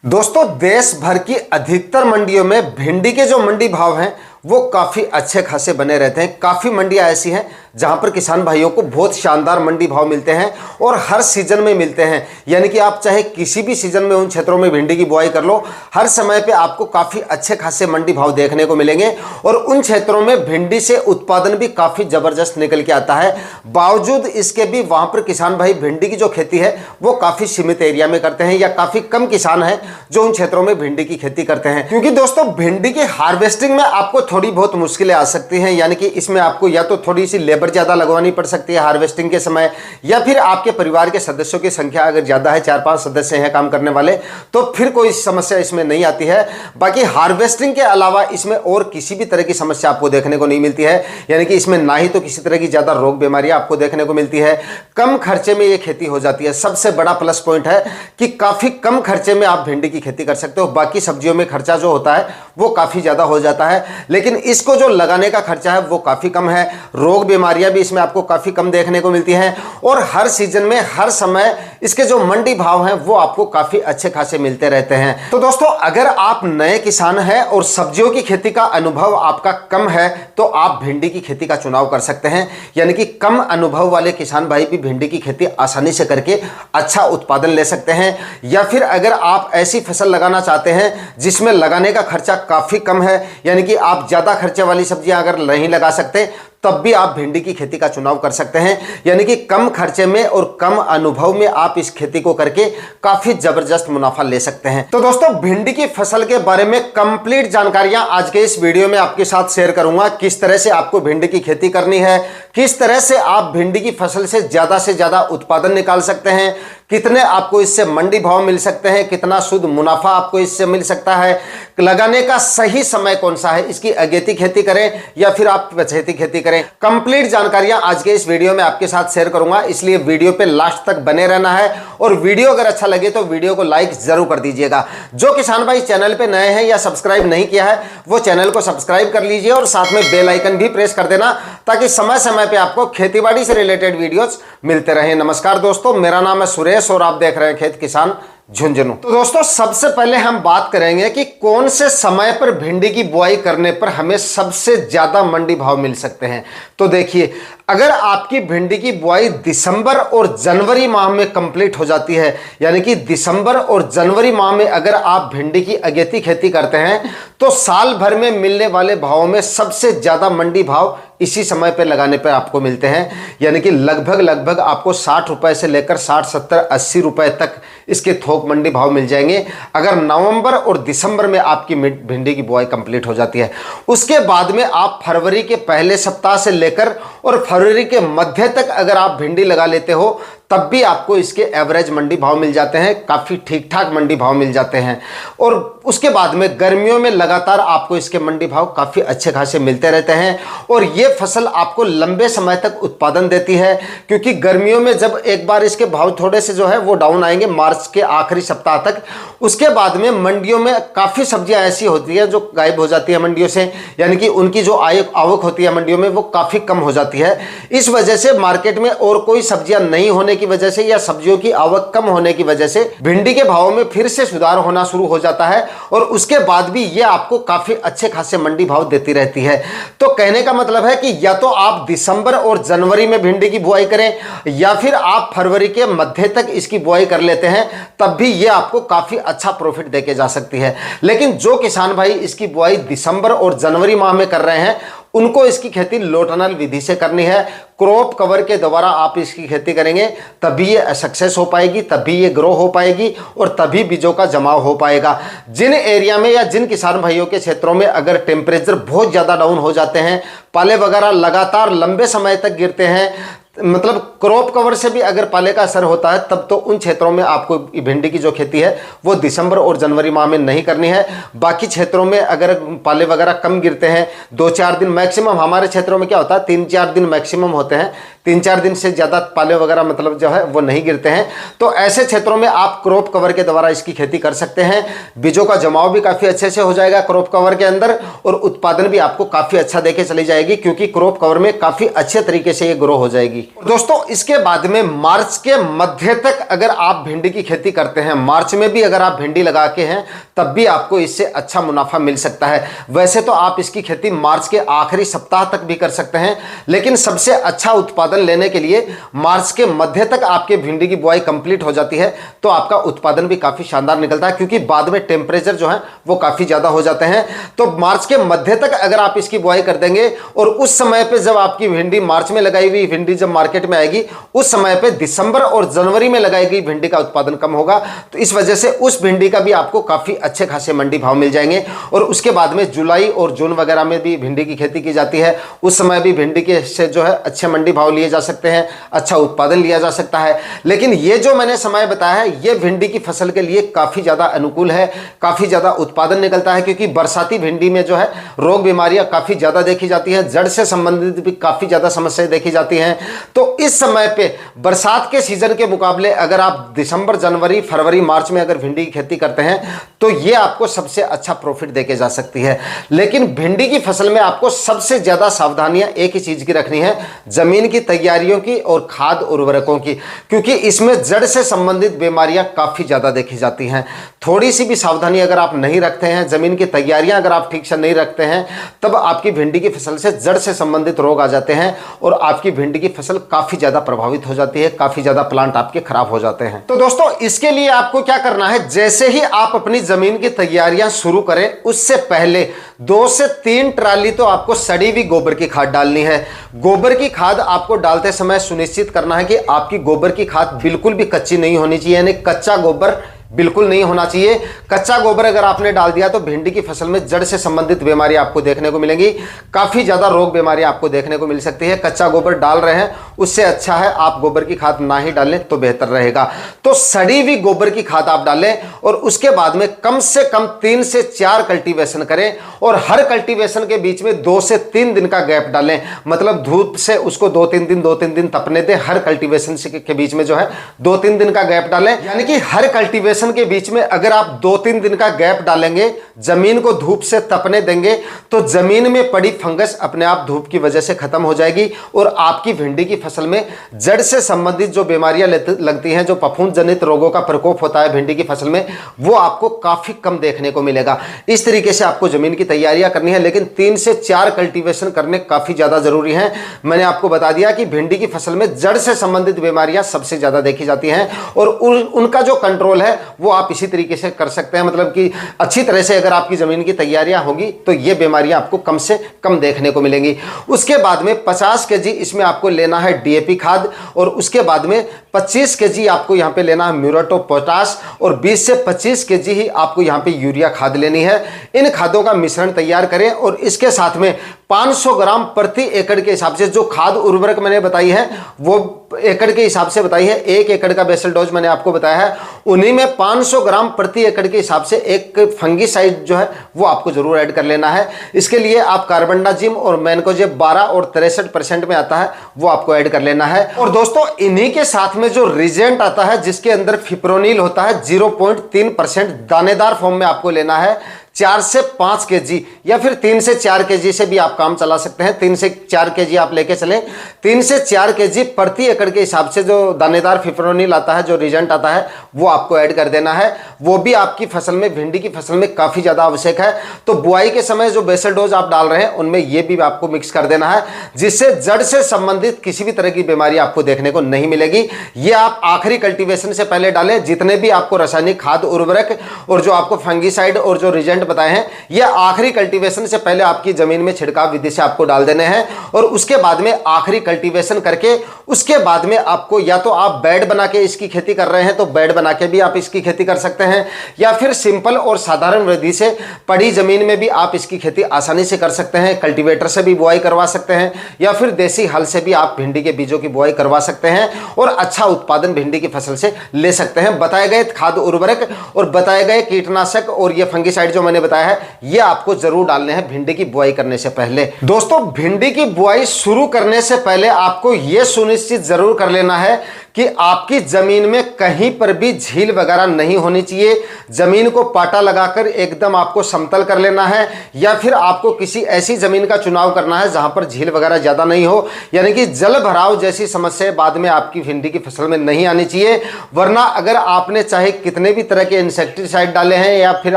दोस्तों, देश भर की अधिकतर मंडियों में भिंडी के जो मंडी भाव हैं वो काफ़ी अच्छे खासे बने रहते हैं। काफ़ी मंडियां ऐसी हैं जहां पर किसान भाइयों को बहुत शानदार मंडी भाव मिलते हैं और हर सीजन में मिलते हैं। यानी कि आप चाहे किसी भी सीजन में उन क्षेत्रों में भिंडी की बुआई कर लो, हर समय पे आपको काफ़ी अच्छे खासे मंडी भाव देखने को मिलेंगे और उन क्षेत्रों में भिंडी से उत्पादन भी काफ़ी ज़बरदस्त निकल के आता है। बावजूद इसके भी वहाँ पर किसान भाई भिंडी की जो खेती है वो काफ़ी सीमित एरिया में करते हैं या काफ़ी कम किसान हैं जो उन क्षेत्रों में भिंडी की खेती करते हैं। क्योंकि दोस्तों, भिंडी की हार्वेस्टिंग में आपको थोड़ी बहुत मुश्किलें आ सकती हैं। यानी कि इसमें आपको या तो थोड़ी सी लेबर ज़्यादा लगवानी पड़ सकती है हार्वेस्टिंग के समय, या फिर आपके परिवार के सदस्यों की संख्या अगर ज़्यादा है, 4-5 सदस्य हैं काम करने वाले, तो फिर कोई समस्या इसमें नहीं आती है। बाकी हार्वेस्टिंग के अलावा इसमें और किसी भी तरह की समस्या आपको देखने को नहीं मिलती है। यानी कि इसमें ना ही तो किसी तरह की ज़्यादा रोग बीमारियां आपको देखने को मिलती है। कम खर्चे में ये खेती हो जाती है। सबसे बड़ा प्लस पॉइंट है कि काफ़ी कम खर्चे में आप भिंडी की खेती कर सकते हो। बाकी सब्जियों में खर्चा जो होता है वो काफ़ी ज़्यादा हो जाता है, लेकिन इसको जो लगाने का खर्चा है वो काफ़ी कम है। रोग बीमारियां भी इसमें आपको काफ़ी कम देखने को मिलती हैं और हर सीजन में हर समय इसके जो मंडी भाव हैं वो आपको काफ़ी अच्छे खासे मिलते रहते हैं। तो दोस्तों, अगर आप नए किसान हैं और सब्जियों की खेती का अनुभव आपका कम है तो आप भिंडी की खेती का चुनाव कर सकते हैं। यानी कि कम अनुभव वाले किसान भाई भी भिंडी की खेती आसानी से करके अच्छा उत्पादन ले सकते हैं। या फिर अगर आप ऐसी फसल लगाना चाहते हैं जिसमें लगाने का खर्चा काफ़ी कम है, यानी कि आप ज़्यादा खर्चे वाली सब्जियां अगर नहीं लगा सकते, तब भी आप भिंडी की खेती का चुनाव कर सकते हैं। यानी कि कम खर्चे में और कम अनुभव में आप इस खेती को करके काफी जबरदस्त मुनाफा ले सकते हैं। तो दोस्तों, भिंडी की फसल के बारे में कंप्लीट जानकारियां आज के इस वीडियो में आपके साथ शेयर करूंगा। किस तरह से आपको भिंडी की खेती करनी है, किस तरह से आप भिंडी की फसल से ज्यादा उत्पादन निकाल सकते हैं, कितने आपको इससे मंडी भाव मिल सकते हैं, कितना शुद्ध मुनाफा आपको इससे मिल सकता है, लगाने का सही समय कौन सा है, इसकी अगेती खेती करें या फिर आप पछेती खेती करें। कंप्लीट जानकारियां आज के इस वीडियो में आपके साथ शेयर करूंगा, इसलिए वीडियो पे लास्ट तक बने रहना है। और वीडियो अगर अच्छा लगे तो वीडियो को लाइक जरूर कर दीजिएगा। जो किसान भाई चैनल पे नए हैं या सब्सक्राइब नहीं किया है वो चैनल को सब्सक्राइब कर लीजिए और साथ में बेल आइकन भी प्रेस कर देना, ताकि समय समय पे आपको खेतीबाड़ी से रिलेटेड वीडियोस मिलते रहे। नमस्कार दोस्तों, मेरा नाम है सुरेश और आप देख रहे हैं खेत किसान झुंझुनू। तो दोस्तों, सबसे पहले हम बात करेंगे कि कौन से समय पर भिंडी की बुआई करने पर हमें सबसे ज्यादा मंडी भाव मिल सकते हैं। तो देखिए, अगर आपकी भिंडी की बुआई दिसंबर और जनवरी माह में कंप्लीट हो जाती है, यानी कि दिसंबर और जनवरी माह में अगर आप भिंडी की अगेती खेती करते हैं, तो साल भर में मिलने वाले भावों में सबसे ज्यादा मंडी भाव इसी समय पे लगाने पर आपको मिलते हैं। यानी कि लगभग आपको 60 रुपए से लेकर 60, 70, 80 रुपए तक इसके थोक मंडी भाव मिल जाएंगे अगर नवंबर और दिसंबर में आपकी भिंडी की बुआई कंप्लीट हो जाती है। उसके बाद में आप फरवरी के पहले सप्ताह से लेकर और फरवरी के मध्य तक अगर आप भिंडी लगा लेते हो, तब भी आपको इसके एवरेज मंडी भाव मिल जाते हैं, काफ़ी ठीक ठाक मंडी भाव मिल जाते हैं। और उसके बाद में गर्मियों में लगातार आपको इसके मंडी भाव काफ़ी अच्छे खासे मिलते रहते हैं और ये फसल आपको लंबे समय तक उत्पादन देती है। क्योंकि गर्मियों में जब एक बार इसके भाव थोड़े से जो है वो डाउन आएंगे मार्च के आखिरी सप्ताह तक, उसके बाद में मंडियों में काफ़ी सब्जियां ऐसी होती है जो गायब हो जाती है मंडियों से, यानी कि उनकी जो आवक होती है मंडियों में वो काफ़ी कम हो जाती है। इस वजह से मार्केट में और कोई सब्जियां नहीं होने की वजह से या सब्जियों की आवक कम होने की वजह से भिंडी के भावों में फिर से सुधार होना शुरू हो जाता है और उसके बाद भी ये आपको काफी अच्छे खासे मंडी भाव देती रहती है। तो कहने का मतलब है कि या तो आप दिसंबर और जनवरी में भिंडी की बुआई करें या फिर आप फरवरी के मध्य तक इसकी बुआई कर लेते हैं, तब भी ये आपको काफी अच्छा प्रॉफिट देके जा सकती है। लेकिन जो किसान भाई इसकी बुआई दिसंबर और जनवरी माह में कर रहे हैं, उनको इसकी खेती लो टनल विधि से करनी है। क्रॉप कवर के द्वारा आप इसकी खेती करेंगे तभी ये सक्सेस हो पाएगी, तभी ये ग्रो हो पाएगी और तभी बीजों का जमाव हो पाएगा। जिन एरिया में या जिन किसान भाइयों के क्षेत्रों में अगर टेम्परेचर बहुत ज़्यादा डाउन हो जाते हैं, पाले वगैरह लगातार लंबे समय तक गिरते हैं, मतलब क्रॉप कवर से भी अगर पाले का असर होता है, तब तो उन क्षेत्रों में आपको भिंडी की जो खेती है वो दिसंबर और जनवरी माह में नहीं करनी है। बाकी क्षेत्रों में अगर पाले वगैरह कम गिरते हैं, 2-4 दिन मैक्सिमम, हमारे क्षेत्रों में क्या होता है 3-4 दिन मैक्सिमम होते हैं, 3-4 दिन से ज़्यादा पाले वगैरह मतलब जो है वो नहीं गिरते हैं, तो ऐसे क्षेत्रों में आप क्रॉप कवर के द्वारा इसकी खेती कर सकते हैं। बीजों का जमाव भी काफ़ी अच्छे से हो जाएगा क्रॉप कवर के अंदर और उत्पादन भी आपको काफ़ी अच्छा देके चली जाएगी, क्योंकि क्रॉप कवर में काफ़ी अच्छे तरीके से ये ग्रो हो जाएगी। दोस्तों इसके बाद में मार्च के मध्य तक अगर आप भिंडी की खेती करते हैं, मार्च में भी अगर आप भिंडी लगा के हैं तब भी आपको इससे अच्छा मुनाफा मिल सकता है। वैसे तो आप इसकी खेती मार्च के आखिरी सप्ताह तक भी कर सकते हैं, लेकिन सबसे अच्छा उत्पादन लेने के लिए मार्च के मध्य तक आपके भिंडी की बुआई कंप्लीट हो जाती है तो आपका उत्पादन भी काफी शानदार निकलता है, क्योंकि बाद में टेम्परेचर जो है वो काफी ज्यादा हो जाते हैं। तो मार्च के मध्य तक अगर आप इसकी बुआई कर देंगे और उस समय पे जब आपकी भिंडी मार्च में लगाई हुई भिंडी जब मार्केट में आएगी उस समय पे दिसंबर और जनवरी में लगाई गई भिंडी का उत्पादन कम होगा, तो इस वजह से उस भिंडी का भी आपको काफी अच्छे खासे मंडी भाव मिल जाएंगे। और उसके बाद में जुलाई और जून वगैरह में भी भिंडी की खेती की जाती है, उस समय भी भिंडी के से जो है अच्छे मंडी भाव लिए जा सकते हैं, अच्छा उत्पादन लिया जा सकता है। लेकिन ये जो मैंने समय बताया है ये भिंडी की फसल के लिए काफी ज्यादा अनुकूल है, काफी ज्यादा उत्पादन निकलता है, क्योंकि बरसाती भिंडी में जो है रोग बीमारियां काफी ज्यादा देखी जाती है, जड़ से संबंधित भी काफी ज्यादा समस्याएं देखी जाती हैं। तो इस समय पे बरसात के सीजन के मुकाबले अगर आप दिसंबर, जनवरी, फरवरी, मार्च में अगर भिंडी की खेती करते हैं तो ये आपको सबसे अच्छा प्रॉफिट देके जा सकती है। लेकिन भिंडी की फसल में आपको सबसे ज्यादा सावधानियां एक ही चीज की रखनी है, जमीन की तैयारियों की और खाद उर्वरकों की, क्योंकि इसमें जड़ से संबंधित बीमारियां काफी ज्यादा देखी जाती हैं। थोड़ी सी भी सावधानी अगर आप नहीं रखते हैं, जमीन की तैयारियां अगर आप ठीक से नहीं रखते हैं, तब आपकी भिंडी की फसल से जड़ से संबंधित रोग आ जाते हैं और आपकी भिंडी की फसल काफी ज्यादा प्रभावित हो जाती है, काफी ज्यादा प्लांट आपके खराब हो जाते हैं। तो दोस्तों इसके लिए आपको क्या करना है, जैसे ही आप अपनी जमीन की तैयारियां शुरू करें उससे पहले 2 से 3 ट्राली तो आपको सड़ी हुई गोबर की खाद डालनी है। गोबर की खाद आपको डालते समय सुनिश्चित करना है कि आपकी गोबर की खाद बिल्कुल भी कच्ची नहीं होनी चाहिए, यानी कच्चा गोबर बिल्कुल नहीं होना चाहिए। कच्चा गोबर अगर आपने डाल दिया तो भिंडी की फसल में जड़ से संबंधित बीमारी आपको देखने को मिलेंगी, काफी ज्यादा रोग बीमारी आपको देखने को मिल सकती है। कच्चा गोबर डाल रहे हैं उससे अच्छा है आप गोबर की खाद ना ही डालें तो बेहतर रहेगा। तो सड़ी हुई गोबर की खाद आप डालें और उसके बाद में कम से कम 3 से 4 कल्टीवेशन करें और हर कल्टीवेशन के बीच में 2 से 3 दिन का गैप डालें, मतलब धूप से उसको 2-3 दिन तपने दें। हर कल्टीवेशन के बीच में जो है 2-3 दिन का गैप डालें, यानी कि हर कल्टीवेशन के बीच में अगर आप 2-3 दिन का गैप डालेंगे, जमीन को धूप से तपने देंगे, तो जमीन में पड़ी फंगस अपने आप धूप की वजह से खत्म हो जाएगी और आपकी भिंडी की फसल में जड़ से संबंधित जो बीमारियां लगती हैं, जो फफूंद जनित रोगों का प्रकोप होता है भिंडी की फसल में, वो आपको काफी कम देखने को मिलेगा। इस तरीके से आपको जमीन की तैयारियां करनी है, लेकिन 3 से 4 कल्टीवेशन करने काफी ज्यादा जरूरी है। मैंने आपको बता दिया कि भिंडी की फसल में जड़ से संबंधित बीमारियां सबसे ज्यादा देखी जाती हैं और उनका जो कंट्रोल है वो आप इसी तरीके से कर सकते हैं, मतलब कि अच्छी तरह से अगर आपकी जमीन की तैयारियां होगी तो ये बीमारियां आपको कम से कम देखने को मिलेंगी। उसके बाद में 50 केजी इसमें आपको लेना है डीएपी खाद और उसके बाद में 25 केजी आपको यहां पे लेना है म्यूरेट ऑफ पोटाश और 20 से 25 केजी ही आपको यहां पे यूरिया खाद लेनी है। इन खादों का मिश्रण तैयार करें और इसके साथ में 500 ग्राम प्रति एकड़ के हिसाब से जो खाद उर्वरक मैंने बताई है वो एकड़ के हिसाब से बताई है। 1 एकड़ का बेसल डोज मैंने आपको बताया है, उन्हीं में 500 ग्राम प्रति एकड़ के हिसाब से एक फंगीसाइड जो है वो आपको जरूर ऐड कर लेना है। इसके लिए आप कार्बेंडाजिम और मैनकोजेब 12 और 63% में आता है वो आपको ऐड कर लेना है। और दोस्तों इन्हीं के साथ में जो रिजेंट आता है जिसके अंदर फिप्रोनिल होता है 0.3% दानेदार फॉर्म में आपको लेना है। 4 से 5 केजी या फिर 3 से 4 केजी से भी आप काम चला सकते हैं। 3 से 4 केजी आप लेके चलें। 3 से 4 केजी प्रति एकड़ के हिसाब से जो दानेदार फिप्रोनिल आता है, जो रिजेंट आता है, वो आपको ऐड कर देना है। वो भी आपकी फसल में, भिंडी की फसल में काफी ज्यादा आवश्यक है। तो बुआई के समय जो बेसल डोज आप डाल रहे हैं उनमें ये भी आपको मिक्स कर देना है, जिससे जड़ से संबंधित किसी भी तरह की बीमारी आपको देखने को नहीं मिलेगी। ये आप आखिरी कल्टीवेशन से पहले डालें। जितने भी आपको रासायनिक खाद उर्वरक और जो आपको फंगीसाइड और जो रिजेंट बताए हैं ये आखिरी कल्टीवेशन से पहले आपकी जमीन में छिड़काव विधि से आपको डाल देने हैं। और उसके बाद में आखिरी कल्टीवेशन करके उसके बाद में आपको या तो आप बेड बना के इसकी खेती कर रहे हैं तो बेड बना के भी आप इसकी खेती कर सकते हैं, या फिर सिंपल और साधारण विधि से पड़ी जमीन में भी आप इसकी खेती आसानी से कर सकते हैं। कल्टीवेटर से भी बुआई करवा सकते हैं या फिर देसी हल से भी आप भिंडी के बीजों की बुआई करवा सकते हैं और अच्छा उत्पादन भिंडी की फसल से ले सकते हैं। बताए गए खाद उर्वरक और बताए गए कीटनाशक और ये फंगीसाइड जो मैंने बताया है ये आपको जरूर डालने हैं भिंडी की बुआई करने से पहले। दोस्तों भिंडी की बुआई शुरू करने से पहले आपको यह सुनिश्चित जरूर कर लेना है कि आपकी जमीन में कहीं पर भी झील वगैरह नहीं होनी चाहिए। जमीन को पाटा लगाकर एकदम आपको समतल कर लेना है, या फिर आपको किसी ऐसी जमीन का चुनाव करना है जहां पर झील वगैरह ज्यादा नहीं हो, यानी कि जल भराव जैसी समस्या बाद में आपकी भिंडी की फसल में नहीं आनी चाहिए। वरना अगर आपने चाहे कितने भी तरह के इंसेक्टिसाइड डाले हैं या फिर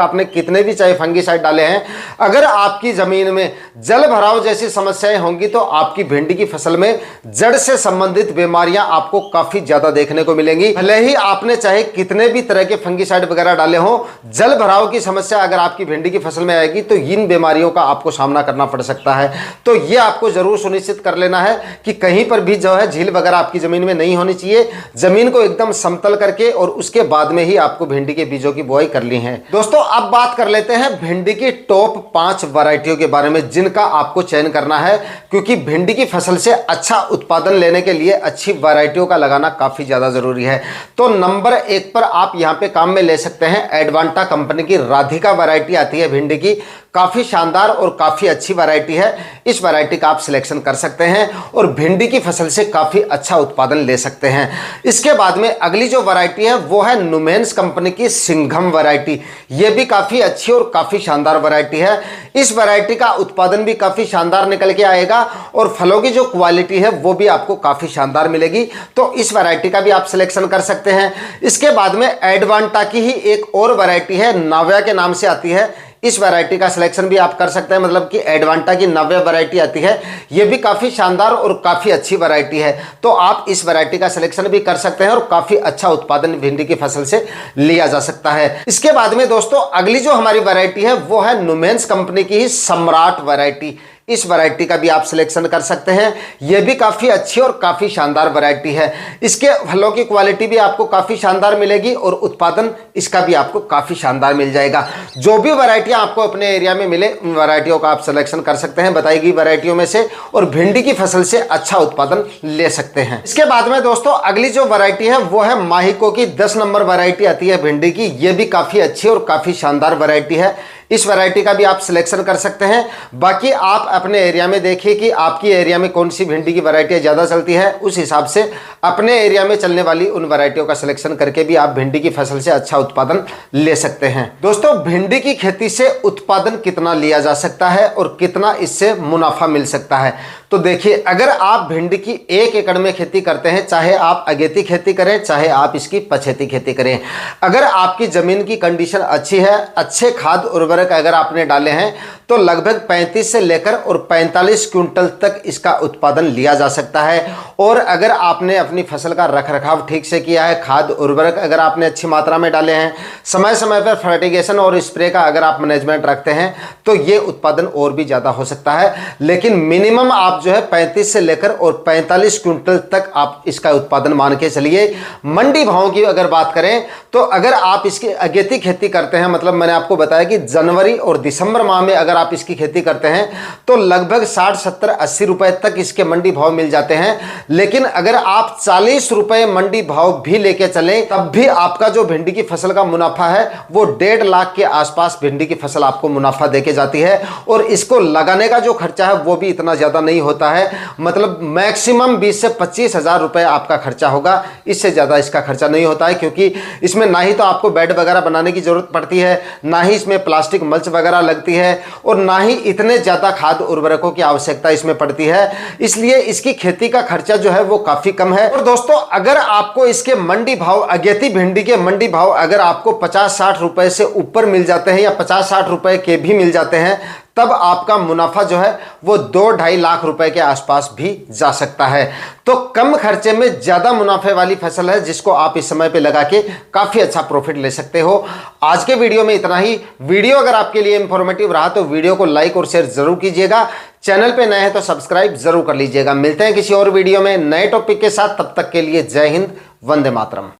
आपने कितने भी चाहे फंगिसाइड डाले हैं, अगर आपकी जमीन में जल भराव जैसी समस्याएं होंगी तो आपकी भिंडी की फसल में जड़ से संबंधित बीमारियां आपको काफी ज्यादा देखने को मिलेंगी। भले ही आपने चाहे कितने भी तरह के फंगिसाइड वगैरह डाले हो, जल भराव की समस्या अगर आपकी भिंडी की फसल में आएगी तो इन बीमारियों का आपको सामना करना पड़ सकता है। तो ये आपको जरूर सुनिश्चित कर लेना है कि कहीं पर भी जो है झील वगैरह आपकी जमीन में नहीं होनी चाहिए। जमीन को एकदम समतल करके और उसके बाद में ही आपको भिंडी के बीजों की बुआई करनी है। दोस्तों अब बात कर लेते हैं भिंडी की टॉप 5 वैरायटियों के बारे में जिनका आपको चयन करना है, क्योंकि भिंडी की फसल से अच्छा उत्पादन लेने के लिए अच्छी वैरायटियों का लगाना काफी ज्यादा जरूरी है। तो नंबर 1 पर आप यहां पे काम में ले सकते हैं एडवांटा कंपनी की राधिका वैरायटी आती है भिंडी की, काफी शानदार और काफी अच्छी वैरायटी है। इस वैरायटी का आप सिलेक्शन कर सकते हैं और भिंडी की फसल से काफी अच्छा उत्पादन ले सकते हैं। इसके बाद में अगली जो वैरायटी है वो है नुमेंस कंपनी की सिंघम वैरायटी। ये भी काफी अच्छी और काफी शानदार वैरायटी है। इस वैरायटी का उत्पादन भी काफी शानदार निकल के आएगा और फलों की जो क्वालिटी है वो भी आपको काफी शानदार मिलेगी। तो इस वैरायटी का भी आप सिलेक्शन कर सकते हैं। इसके बाद में एडवांटा की ही एक और वैरायटी है, नाव्या के नाम से आती है। इस वैरायटी का सिलेक्शन भी आप कर सकते हैं, मतलब कि एडवांटा की नव्या वैरायटी आती है। ये भी काफी शानदार और काफी अच्छी वैरायटी है। तो आप इस वैरायटी का सिलेक्शन भी कर सकते हैं और काफी अच्छा उत्पादन भिंडी की फसल से लिया जा सकता है। इसके बाद में दोस्तों अगली जो हमारी वैरायटी है वो है नुमेंस कंपनी की ही सम्राट वैरायटी। इस वैरायटी का भी आप सिलेक्शन कर सकते हैं। यह भी काफी अच्छी और काफी शानदार वैरायटी है। इसके फलों की क्वालिटी भी आपको काफी शानदार मिलेगी और उत्पादन इसका भी आपको काफी शानदार मिल जाएगा। जो भी वैरायटियां आपको अपने एरिया में मिले उन वैरायटियों का आप सिलेक्शन कर सकते हैं बताई गई वैरायटियों में से और भिंडी की फसल से अच्छा उत्पादन ले सकते हैं। इसके बाद में दोस्तों अगली जो वैरायटी है वो है माहिको की 10 नंबर वैरायटी आती है भिंडी की। यह भी काफी अच्छी और काफी शानदार वैरायटी है। इस वैरायटी का भी आप सिलेक्शन कर सकते हैं। बाकी आप अपने एरिया में देखिए कि आपकी एरिया में कौन सी भिंडी की वैरायटी ज़्यादा चलती है, उस हिसाब से अपने एरिया में चलने वाली उन वैरायटियों का सिलेक्शन करके भी आप भिंडी की फसल से अच्छा उत्पादन ले सकते हैं। दोस्तों भिंडी की खेती से उत्पादन कितना लिया जा सकता है और कितना इससे मुनाफा मिल सकता है, तो देखिए अगर आप भिंडी की 1 एकड़ में खेती करते हैं, चाहे आप अगेती खेती करें चाहे आप इसकी पछेती खेती करें, अगर आपकी जमीन की कंडीशन अच्छी है, अच्छे खाद उर्वरक अगर आपने डाले हैं तो लगभग 35 से लेकर और 45 क्विंटल तक इसका उत्पादन लिया जा सकता है। और अगर आपने अपनी फसल का रखरखाव ठीक से किया है, खाद उर्वरक अगर आपने अच्छी मात्रा में डाले हैं, समय समय पर फर्टिगेशन और स्प्रे का अगर आप मैनेजमेंट रखते हैं तो ये उत्पादन और भी ज़्यादा हो सकता है। लेकिन मिनिमम आप जो है 35 से लेकर और 45 क्विंटल तक आप इसका उत्पादन मान के चलिए। मंडी भाव की अगर बात करें तो अगर आप इसकी अगेती खेती करते हैं, मतलब मैंने आपको बताया कि जनवरी और दिसंबर माह में अगर आप इसकी खेती करते हैं तो लगभग 60, 70, 80 रुपए तक इसके मंडी भाव मिल जाते हैं। लेकिन अगर आप 40 रुपए मंडी भाव भी लेके चलें तब भी आपका जो भिंडी की फसल का मुनाफा है वो 1.5 लाख के आसपास भिंडी की फसल आपको मुनाफा देके जाती है। और इसको लगाने का जो खर्चा है वो भी इतना ज्यादा नहीं होता है, मतलब मैक्सिमम 20 से 25 हजार रुपए आपका खर्चा होगा, इससे ज्यादा इसका खर्चा नहीं होता है। क्योंकि इसमें ना ही तो आपको बेड वगैरह बनाने की जरूरत पड़ती है, ना ही इसमें प्लास्टिक मल्च वगैरह लगती है और ना ही इतने ज्यादा खाद उर्वरकों की आवश्यकता इसमें पड़ती है। इसलिए इसकी खेती का खर्चा जो है वो काफी कम है। और दोस्तों अगर आपको इसके मंडी भाव, अगेती भिंडी के मंडी भाव अगर आपको 50-60 रुपए से ऊपर मिल जाते हैं या 50-60 रुपए के भी मिल जाते हैं, तब आपका मुनाफा जो है वो 2-2.5 लाख रुपए के आसपास भी जा सकता है। तो कम खर्चे में ज्यादा मुनाफे वाली फसल है जिसको आप इस समय पे लगा के काफी अच्छा प्रॉफिट ले सकते हो। आज के वीडियो में इतना ही। वीडियो अगर आपके लिए इंफॉर्मेटिव रहा तो वीडियो को लाइक और शेयर जरूर कीजिएगा। चैनल पे नए हैं तो सब्सक्राइब जरूर कर लीजिएगा। मिलते हैं किसी और वीडियो में नए टॉपिक के साथ, तब तक के लिए जय हिंद, वंदे मातरम।